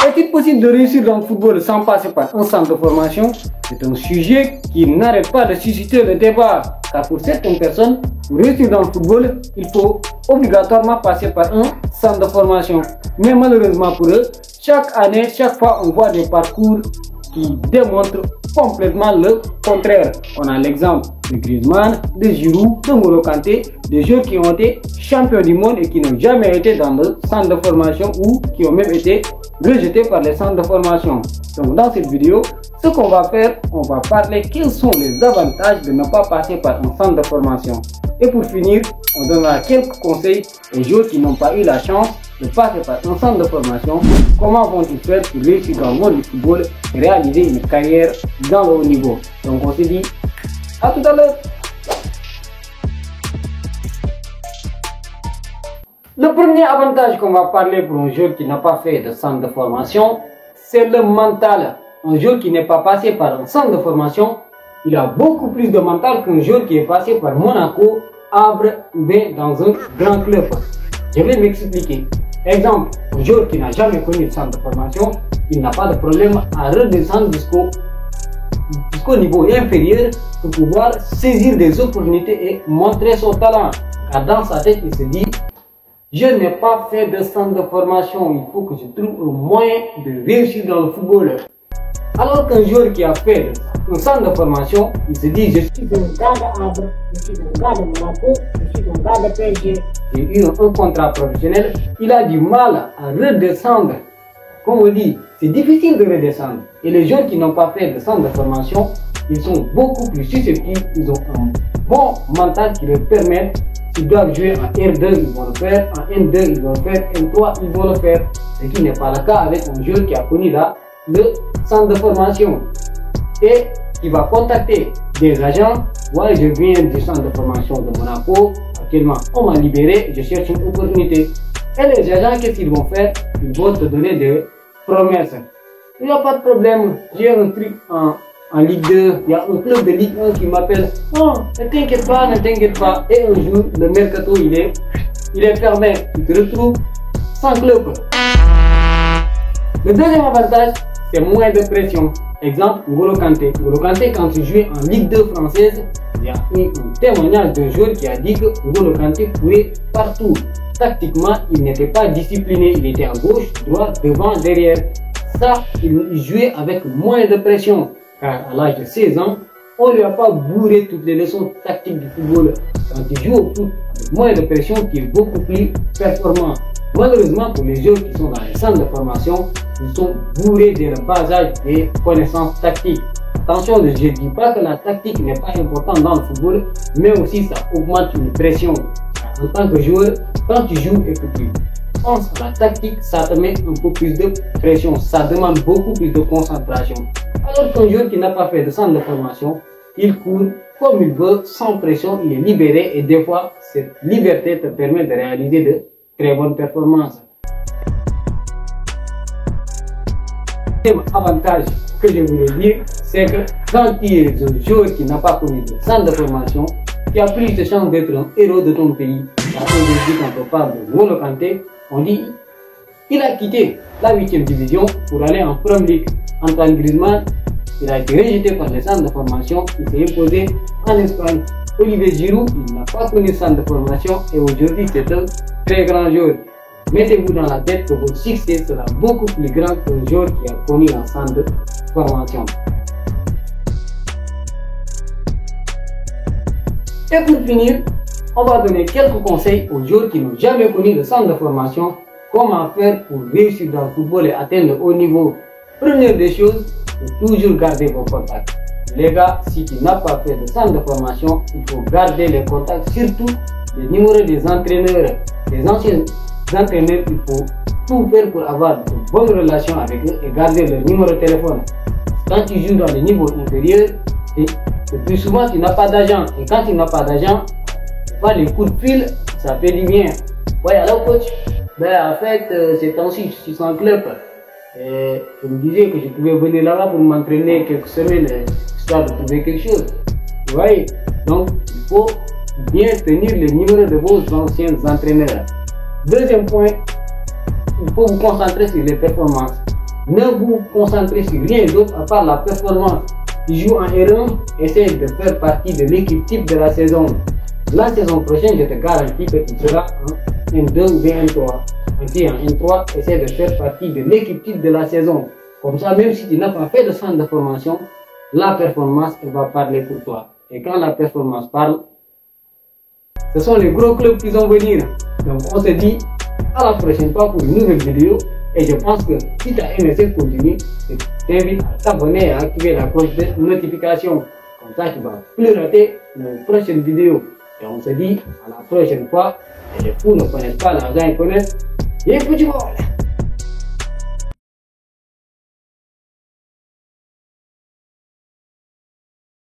Est-il possible de réussir dans le football sans passer par un centre de formation? C'est un sujet qui n'arrête pas de susciter le débat. Car pour certaines personnes, pour réussir dans le football, il faut obligatoirement passer par un centre de formation. Mais malheureusement pour eux, chaque année, chaque fois, on voit des parcours qui démontrent complètement le contraire. On a l'exemple de Griezmann, de Giroud, de N'Golo Kanté, des joueurs qui ont été champions du monde et qui n'ont jamais été dans le centre de formation ou qui ont même été rejetés par les centres de formation. Donc dans cette vidéo, ce qu'on va faire, on va parler quels sont les avantages de ne pas passer par un centre de formation. Et pour finir, on donnera quelques conseils aux joueurs qui n'ont pas eu la chance de passer par un centre de formation. Comment vont-ils faire pour réussir dans le monde du football et réaliser une carrière dans le haut niveau. Donc on se dit à tout à l'heure. Le premier avantage qu'on va parler pour un joueur qui n'a pas fait de centre de formation, c'est le mental. Un joueur qui n'est pas passé par un centre de formation, il a beaucoup plus de mental qu'un joueur qui est passé par Monaco, Havre ou bien dans un grand club. Je vais m'expliquer. Exemple, un joueur qui n'a jamais connu de centre de formation, il n'a pas de problème à redescendre jusqu'au niveau inférieur pour pouvoir saisir des opportunités et montrer son talent. Car dans sa tête, il se dit, je n'ai pas fait de centre de formation, il faut que je trouve un moyen de réussir dans le football. Alors qu'un joueur qui a fait un centre de formation, il se dit, je suis un gars de Havre, je suis un gars de Monaco, je suis un gars de PSG. J'ai eu un contrat professionnel, il a du mal à redescendre. Comme on dit, c'est difficile de redescendre. Et les joueurs qui n'ont pas fait de centre de formation, ils sont beaucoup plus susceptibles, ils ont un bon mental qui leur permet, s'ils doivent jouer en R2, ils vont le faire, en N2, ils vont le faire, N3, ils vont le faire. Ce qui n'est pas le cas avec un joueur qui a connu là le centre de formation et qui va contacter des agents. Ouais, je viens du centre de formation de Monaco, actuellement on m'a libéré, je cherche une opportunité. Et les agents, qu'est-ce qu'ils vont faire? Ils vont te donner des promesses. Il n'y a pas de problème, j'ai un truc en Ligue 2, il y a un club de Ligue 1 qui m'appelle. Non, ne t'inquiète pas, ne t'inquiète pas. Et un jour, le mercato, il est fermé. Tu te retrouves sans club. Le deuxième avantage, c'est moins de pression. Exemple, N'Golo Kanté. N'Golo Kanté, quand il jouait en Ligue 2 française, il y a eu un témoignage d'un joueur qui a dit que N'Golo Kanté courait partout. Tactiquement, il n'était pas discipliné. Il était à gauche, droite, devant, derrière. Ça, il jouait avec moins de pression. Car à l'âge de 16 ans, on ne lui a pas bourré toutes les leçons tactiques du football. Quand il joue au foot avec moins de pression, il est beaucoup plus performant. Malheureusement, pour les joueurs qui sont dans les centres de formation, ils sont bourrés dès le bas âge des connaissances tactiques. Attention, je ne dis pas que la tactique n'est pas importante dans le football, mais aussi ça augmente une pression. En tant que joueur, quand tu joues et que tu penses à la tactique, ça te met un peu plus de pression, ça demande beaucoup plus de concentration. Alors qu'un joueur qui n'a pas fait de centre de formation, il court comme il veut, sans pression, il est libéré et des fois, cette liberté te permet de réaliser de très bonnes performances. Le deuxième avantage que je voulais dire, c'est que quand tu es un joueur qui n'a pas connu de centre de formation, tu as plus de chances d'être un héros de ton pays. Aujourd'hui, quand on parle de N'Golo Kanté, on dit il a quitté la 8e division pour aller en Premier League. Antoine Griezmann, il a été rejeté par les centres de formation, il s'est imposé en Espagne. Olivier Giroud, il n'a pas connu le centre de formation et aujourd'hui c'est un très grand joueur. Mettez-vous dans la tête que votre succès sera beaucoup plus grand qu'un joueur qui a connu un centre de formation. Et pour finir, on va donner quelques conseils aux joueurs qui n'ont jamais connu le centre de formation. Comment faire pour réussir dans le football et atteindre le haut niveau. Première des choses, il faut toujours garder vos contacts. Les gars, si tu n'as pas fait de centre de formation, il faut garder les contacts, surtout les numéros des entraîneurs. Les anciens entraîneurs, il faut tout faire pour avoir de bonnes relations avec eux et garder leur numéro de téléphone. Quand tu joues dans les niveaux inférieurs, le plus souvent tu n'as pas d'agent. Et quand tu n'as pas d'agent, les coups de fil, ça fait du bien. Ouais, alors coach, ben en fait, ces temps-ci, je suis sans club. Et je me disais que je pouvais venir là-bas pour m'entraîner quelques semaines, histoire de trouver quelque chose. Vous voyez? Donc, il faut bien tenir les numéros de vos anciens entraîneurs. Deuxième point, il faut vous concentrer sur les performances. Ne vous concentrez sur rien d'autre à part la performance. Tu joues en R1, essaye de faire partie de l'équipe type de la saison. La saison prochaine, je te garantis que tu seras en N2 ou bien N3. Ainsi, en N3, essaie de faire partie de l'équipe type de la saison. Comme ça, même si tu n'as pas fait de centre de formation, la performance elle va parler pour toi. Et quand la performance parle, ce sont les gros clubs qui vont venir. Donc, on se dit à la prochaine fois pour une nouvelle vidéo. Et je pense que si tu as aimé cette contenu, je t'invite à t'abonner et à activer la cloche de notification. Comme ça, tu ne vas plus rater nos prochaines vidéos. Et on se dit à la prochaine fois. Et les fous ne connaissent pas l'argent, ils connaissent les footballs.